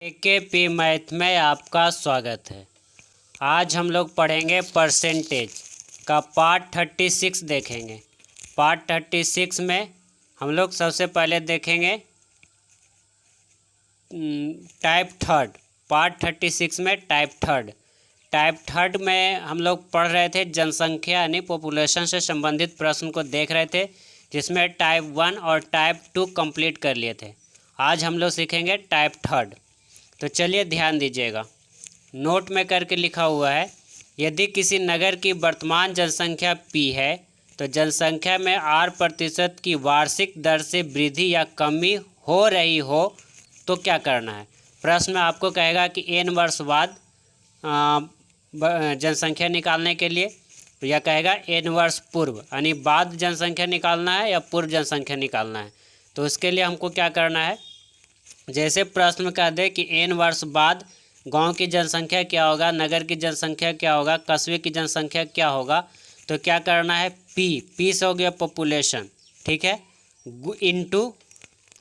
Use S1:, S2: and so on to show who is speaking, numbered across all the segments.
S1: AKP math में आपका स्वागत है। आज हम लोग पढ़ेंगे परसेंटेज का पार्ट 36 देखेंगे। पार्ट 36 में हम लोग सबसे पहले देखेंगे टाइप थर्ड। पार्ट 36 में टाइप थर्ड में हम लोग पढ़ रहे थे जनसंख्या यानी पॉपुलेशन से संबंधित प्रश्न को देख रहे थे, जिसमें टाइप 1 और टाइप 2 कंप्लीट कर लिए थे। आज हम लोग सीखेंगे टाइप थर्ड। तो चलिए ध्यान दीजिएगा, नोट में करके लिखा हुआ है, यदि किसी नगर की वर्तमान जनसंख्या P है तो जनसंख्या में R% की वार्षिक दर से वृद्धि या कमी हो रही हो तो क्या करना है। प्रश्न में आपको कहेगा कि n वर्ष बाद जनसंख्या निकालने के लिए, या कहेगा n वर्ष पूर्व यानी बाद जनसंख्या निकालना है या पूर्व जनसंख्या निकालना है। तो उसके लिए हमको क्या करना है, जैसे प्रश्न में कह दे कि n वर्ष बाद गांव की जनसंख्या क्या होगा, नगर की जनसंख्या क्या होगा, कस्बे की जनसंख्या क्या होगा, तो क्या करना है p से हो गया पॉपुलेशन, ठीक है, इनटू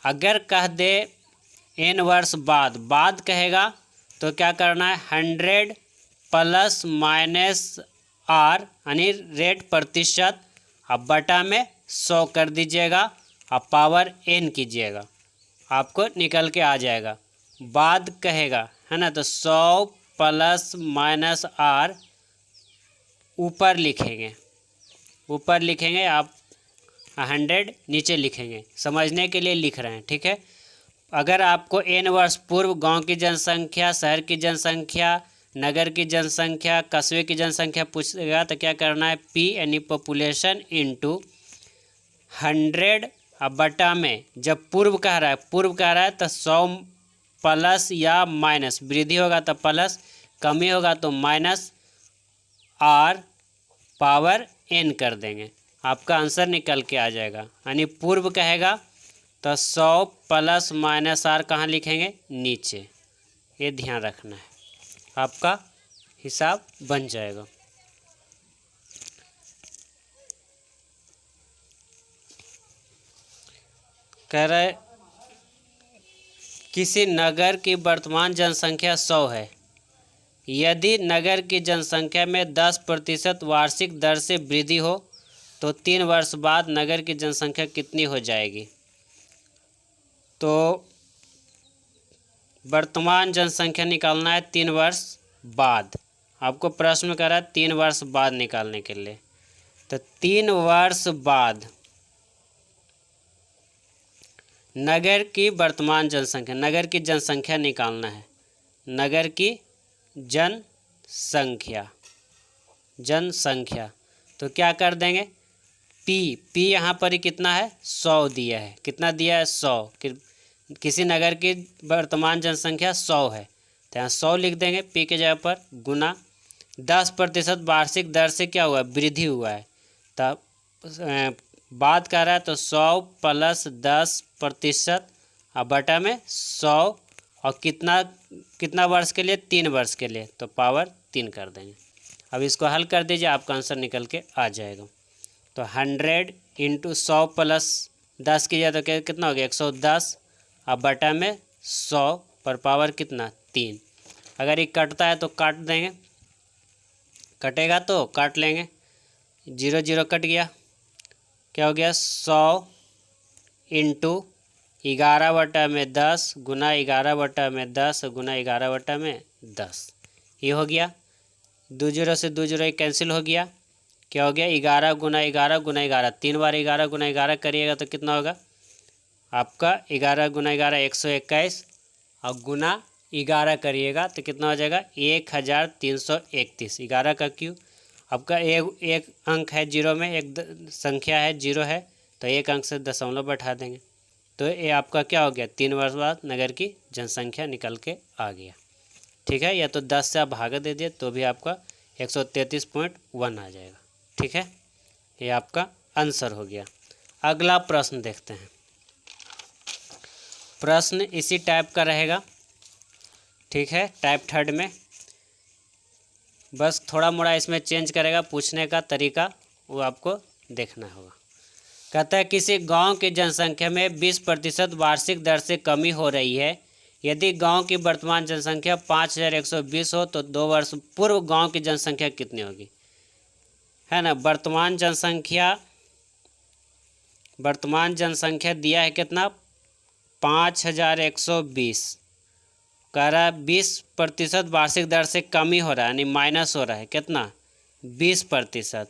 S1: अगर कह दे n वर्ष बाद कहेगा तो क्या करना है 100 प्लस माइनस r यानी रेट प्रतिशत, अब बटा में 100 कर दीजिएगा, अब पावर n कीजिएगा, आपको निकल के आ जाएगा। बाद कहेगा है ना, तो 100 प्लस माइनस r ऊपर लिखेंगे आप 100 नीचे लिखेंगे, समझने के लिए लिख रहे हैं, ठीक है। अगर आपको n वर्ष पूर्व गांव की जनसंख्या, शहर की जनसंख्या, नगर की जनसंख्या, कस्बे की जनसंख्या पूछेगा तो क्या करना है p यानी पॉपुलेशन इनटू 100, अब बटा में जब पूर्व कह रहा है तो 100 प्लस या माइनस, वृद्धि होगा तो प्लस, कमी होगा तो माइनस r पावर n कर देंगे, आपका आंसर निकल के आ जाएगा। यानी पूर्व कहेगा तो 100 प्लस माइनस r कहाँ लिखेंगे, नीचे, ये ध्यान रखना है, आपका हिसाब बन जाएगा। कह रहे किसी नगर की वर्तमान जनसंख्या 100 है, यदि नगर की जनसंख्या में 10% वार्षिक दर से वृद्धि हो तो 3 वर्ष बाद नगर की जनसंख्या कितनी हो जाएगी। तो वर्तमान जनसंख्या निकालना है 3 वर्ष बाद, आपको प्रश्न कर रहा है 3 वर्ष बाद निकालने के लिए, तो 3 वर्ष बाद नगर की वर्तमान जनसंख्या, नगर की जनसंख्या निकालना है, नगर की जनसंख्या तो क्या कर देंगे p यहाँ पर ही कितना है 100 दिया है, कितना दिया है 100, किसी नगर की वर्तमान जनसंख्या 100 है तो यहाँ 100 लिख देंगे, p के जगह पर गुना 10% वार्षिक दर से क्या हुआ, वृद्धि हुआ है, तब बात कर रहा है तो 100 प्लस 10% अब बटा में 100, और कितना वर्ष के लिए, 3 वर्ष के लिए, तो पावर 3 कर देंगे। अब इसको हल कर दीजिए, आपका आंसर निकल के आ जाएगा। तो 100 इंटू 100 प्लस 10 कीजिए तो कितना हो गया 110, अब बटा में 100 पर पावर कितना 3। अगर ये कटता है तो काट देंगे, कटेगा तो काट लेंगे, 0 0 कट गया, क्या हो गया 100 इंटू 11/10 गुना 11/10 गुना 11/10, ये हो गया, 2 0 से 2 0 कैंसिल हो गया, क्या हो गया 11 गुना 11 गुना 11, 3 बार 11 गुना 11 करिएगा तो कितना होगा आपका 11 गुना 11 121, और गुना 11 करिएगा तो कितना हो जाएगा 1331, 11 का क्यूब, आपका एक अंक है जीरो में, एक संख्या है जीरो है तो एक अंक से दशमलव बैठा देंगे, तो ये आपका क्या हो गया 3 वर्ष बाद नगर की जनसंख्या निकल के आ गया, ठीक है। या तो 10 से आप भागा दे दिए तो भी आपका 133.1 आ जाएगा, ठीक है, ये आपका आंसर हो गया। अगला प्रश्न देखते हैं, प्रश्न इसी टाइप का रहेगा, ठीक है, टाइप थर्ड में, बस थोड़ा मोड़ा इसमें चेंज करेगा, पूछने का तरीका वो आपको देखना होगा। कहता है किसी गांव की जनसंख्या में 20% वार्षिक दर से कमी हो रही है, यदि गांव की वर्तमान जनसंख्या 5120 हो तो 2 वर्ष पूर्व गांव की जनसंख्या कितनी होगी, है ना। वर्तमान जनसंख्या दिया है कितना, 5120। कह रहा है 20% वार्षिक दर से कमी हो रहा है, यानी माइनस हो रहा है कितना, 20%।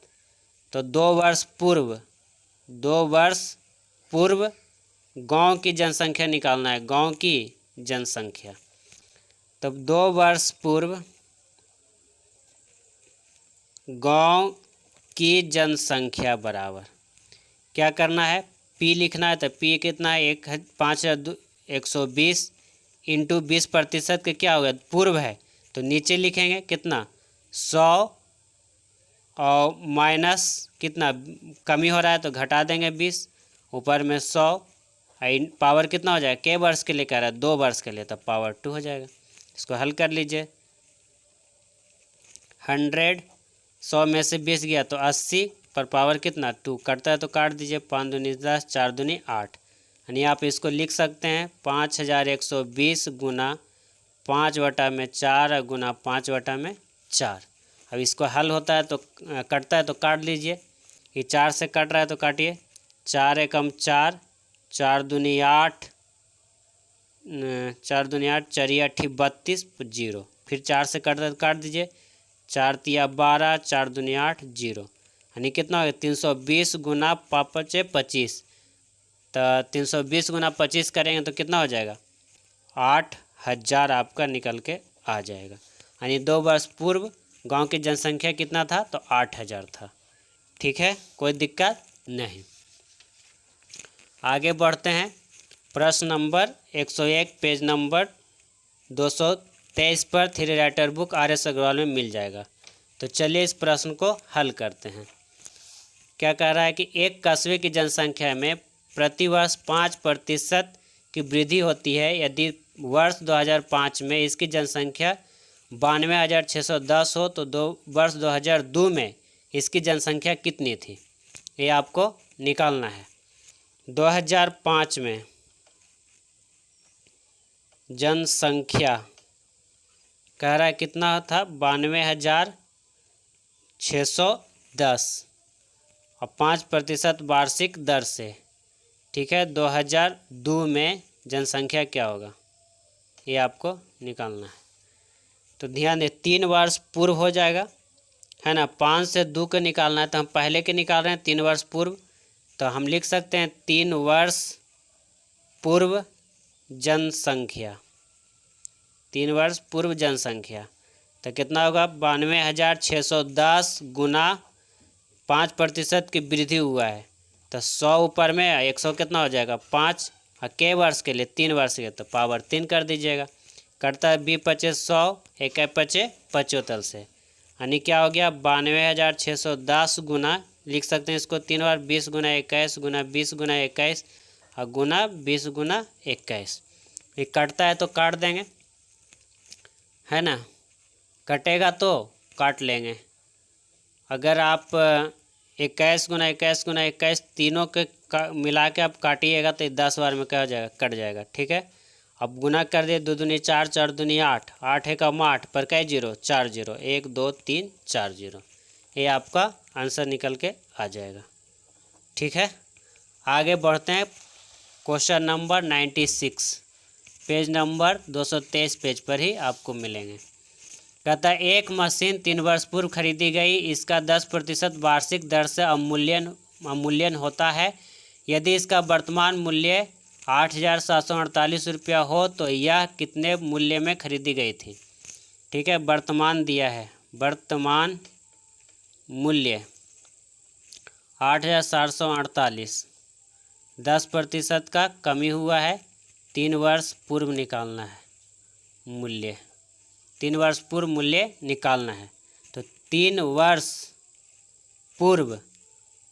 S1: तो 2 वर्ष पूर्व गांव की जनसंख्या निकालना है, गांव की जनसंख्या। तब 2 वर्ष पूर्व गांव की जनसंख्या बराबर क्या करना है, पी लिखना है। तो पी कितना है, 5120 इंटू 20% के क्या होगा, पूर्व है तो नीचे लिखेंगे कितना 100 और माइनस कितना कमी हो रहा है तो घटा देंगे 20, ऊपर में 100 पावर कितना हो जाएगा, के वर्ष के लिए कह रहा है 2 वर्ष के लिए, तो पावर 2 हो जाएगा। इसको हल कर लीजिए। 100 100 में से 20 गया तो 80 पर पावर कितना 2, कटता है तो काट दीजिए। 5 दूनी 10, 4 दूनी 8, यानी आप इसको लिख सकते हैं 5120 गुना 5/4 गुना 5/4। अब इसको हल होता है तो कटता है तो काट लीजिए। ये 4 से कट रहा है तो काटिए। 4 एकम 4, 4 दूनी 8, 4 दूनी 8, 4 8 32, 0। फिर 4 से कट रहा है तो काट दीजिए। 4 तिया 12, 4 दूनी 8, 0, यानी कितना हो गया 320 गुना 5 25। तो 320 गुना 25 करेंगे तो कितना हो जाएगा, 8000 आपका निकल के आ जाएगा। यानी 2 वर्ष पूर्व गांव की जनसंख्या कितना था, तो 8000 था। ठीक है, कोई दिक्कत नहीं। आगे बढ़ते हैं। प्रश्न नंबर 101 पेज नंबर 223 पर three writer book RS Agarwal में मिल जाएगा। तो चलिए इस प्रश्न को हल करते हैं। क्या कह रहा है कि एक कस्बे की जनसंख्या में प्रतिवर्ष 5% की वृद्धि होती है। यदि वर्ष 2005 में इसकी जनसंख्या 92,610 हो तो वर्ष 2002 में इसकी जनसंख्या कितनी थी, ये आपको निकालना है। 2005 में जनसंख्या कह रहा है कितना था, 92,610 और 5% वार्षिक दर से। ठीक है, 2002 में जनसंख्या क्या होगा, ये आपको निकालना है। तो ध्यान दें 3 वर्ष पूर्व हो जाएगा, है ना। 5 से 2 के निकालना है तो हम पहले के निकाल रहे हैं 3 वर्ष पूर्व। तो हम लिख सकते हैं 3 वर्ष पूर्व जनसंख्या, 3 वर्ष पूर्व जनसंख्या। तो कितना होगा, 92,610 गुना 5% की वृद्धि हुआ है तो 100 ऊपर में 100 कितना हो जाएगा 5, और के वर्ष के लिए 3 वर्ष के तो पावर 3 कर दीजिएगा। करता है 20 25 100, 1 25 75 से, यानी क्या हो गया 92,610 गुना, लिख सकते हैं इसको 3 बार, 20 गुना 21 गुना 20 गुना 21 और गुना 20 गुना 21। ये कटता है तो काट देंगे, है ना, कटेगा तो काट लेंगे। अगर आप 21 गुना 21 गुना 21 तीनों के मिला के आप काटिएगा तो 10 बार में क्या हो जाएगा, कट जाएगा। ठीक है, अब गुना कर दिए, 2 दूनी 4, 4 दूनी 8, 8 एकम 8 पर क्या 0, 4 0, 1 2 3 4 0, ये आपका आंसर निकल के आ जाएगा। ठीक है, आगे बढ़ते हैं। Question number 96 page number 223 page पर ही आपको मिलेंगे। कहता है एक मशीन 3 वर्ष पूर्व खरीदी गई, इसका 10% वार्षिक दर से अवमूल्यन होता है। यदि इसका वर्तमान मूल्य 8,748 रुपया हो तो यह कितने मूल्य में खरीदी गई थी। ठीक है, वर्तमान दिया है, वर्तमान मूल्य 8,748, 10% का कमी हुआ है, 3 वर्ष पूर्व निकालना है मूल्य, 3 वर्ष पूर्व मूल्य निकालना है। तो 3 वर्ष पूर्व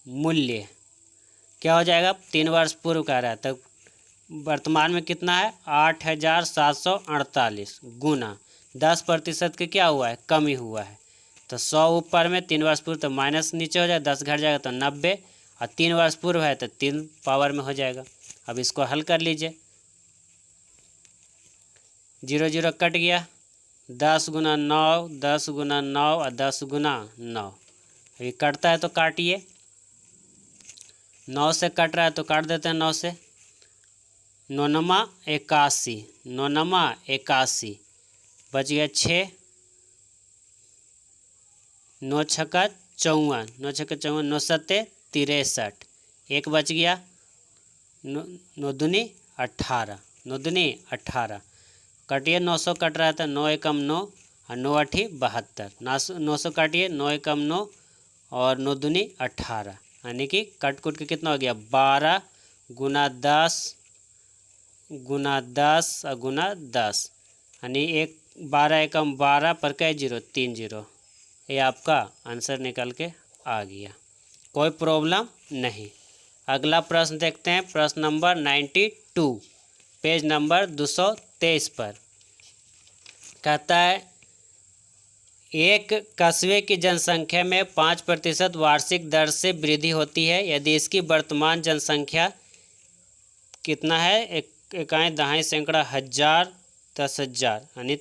S1: मूल्य क्या हो जाएगा, 3 वर्ष पूर्व का रहा है तो वर्तमान में कितना है 8,748 गुना 10% के क्या हुआ है, कमी हुआ है। तो 100 ऊपर में 3 वर्ष पूर्व तो माइनस नीचे हो जाएगा, 10 घट जाएगा तो 90, और 3 वर्ष पूर्व है तो 3 पावर में हो जाएगा। अब इसको हल कर लीजिए। जीरो जीरो कट गया, 10 गुना 9, 10 गुना 9 और 10 गुना 9। अभी कटता है तो काटिए, 9 से कट रहा है तो काट देते हैं 9 से। 9 नमा 81, 9 नमा 81, बच गया 6, 9 छक्का 54, 9 छक्का 54, 9 सत्ते 63, एक बच गया, 9 दूनी 18, 9 दूनी 18, काटिए 900 कट रहा था, 9 एकम 9 और 9 आठी 72, 900 काटिए, 9 एकम 9 और 9 दूनी 18, यानी कि कट कुट के कितना हो गया 12 गुना 10 गुना 10 और गुना 10, यानी 12 एकम 12 पर कई जीरो 3 जीरो। ये आपका आंसर निकल के आ गया, कोई प्रॉब्लम नहीं। अगला प्रश्न देखते हैं, प्रश्न नंबर 92, पेज नंबर 223 पर कहता है एक कस्बे की जनसंख्या में 5% वार्षिक दर से वृद्धि होती है। यदि इसकी वर्तमान जनसंख्या कितना है, इकाई दहाई सैकड़ा हजार 10,000 यानी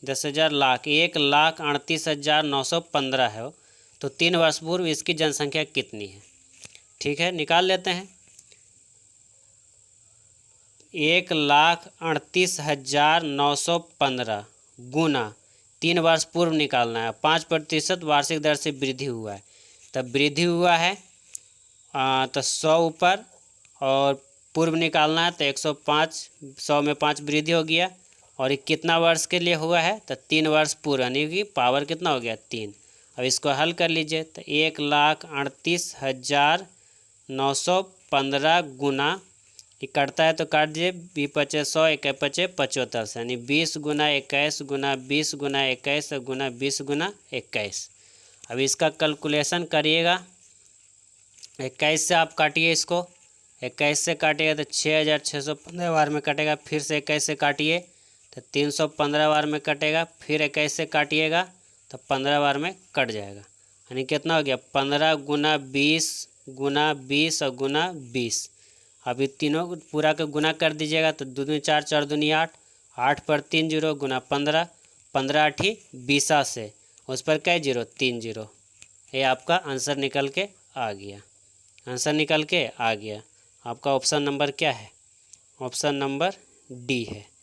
S1: 10,000 लाख, 1,38,915 है, तो 3 वर्ष पूर्व इसकी जनसंख्या कितनी है। ठीक है, निकाल लेते हैं। 1,38,915 गुना 3 वर्ष पूर्व निकालना है। 5% वार्षिक दर से वृद्धि हुआ है, तब वृद्धि हुआ है तो 100 ऊपर और पूर्व निकालना है तो 105, 100 में 5 वृद्धि हो गया। और ये कितना वर्ष के लिए हुआ है तो 3 वर्ष पूर्व, यानी कि पावर कितना हो गया 3। अब इसको हल कर लीजिए तो 1,38,915 गुना, ये कटता है तो काट दीजिए, 20 पचे 100, 21 पचे 75 से, यानी 20 गुना 21 गुना 20 गुना 21 गुना 20 गुना 21। अब इसका कैलकुलेशन करिएगा, 21 से आप काटिए इसको, 21 से काटिएगा तो 6,615 बार में कटेगा, फिर से 21 से काटिए तो 315 बार में कटेगा, फिर 21 से काटिएगा तो 15 बार में कट जाएगा, यानी कितना हो गया 15 गुना 20 गुना 20 और गुना 20। अभी तीनों पूरा का गुना कर दीजिएगा तो 2 दूनी 4, 4 दूनी 8, 8 पर 3 जीरो गुना 15, 15 आठी 20 से, उस पर कई जीरो 3 जीरो। ये आपका आंसर निकल के आ गया, आंसर निकल के आ गया। आपका ऑप्शन नंबर क्या है, ऑप्शन नंबर डी है,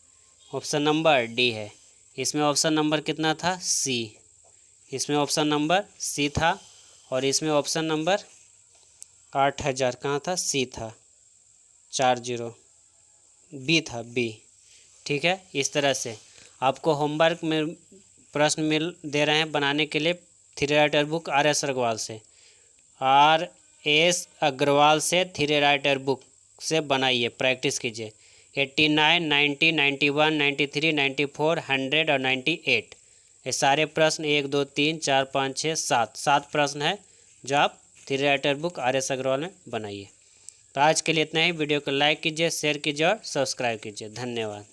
S1: ऑप्शन नंबर डी है। इसमें ऑप्शन नंबर कितना था सी, इसमें ऑप्शन नंबर सी था, और इसमें ऑप्शन नंबर 8,000 कहाँ था, सी था, 4 जीरो, बी था, बी। ठीक है, इस तरह से आपको होमवर्क में प्रश्न दे रहे हैं बनाने के लिए, 3 राइटर बुक RS अग्रवाल से, RS अग्रवाल से 3 राइटर बुक से बनाइए, प्रैक्टिस कीजिए। 89, 90, 91, 93, 94, 100 और 98, ये सारे प्रश्न 1 2 3 4 5 6 7 प्रश्न है जो आप 3 राइटर बुक RS अग्रवाल में बनाइए। तो आज के लिए इतना ही। वीडियो को लाइक कीजिए, शेयर कीजिए और सब्सक्राइब कीजिए। धन्यवाद।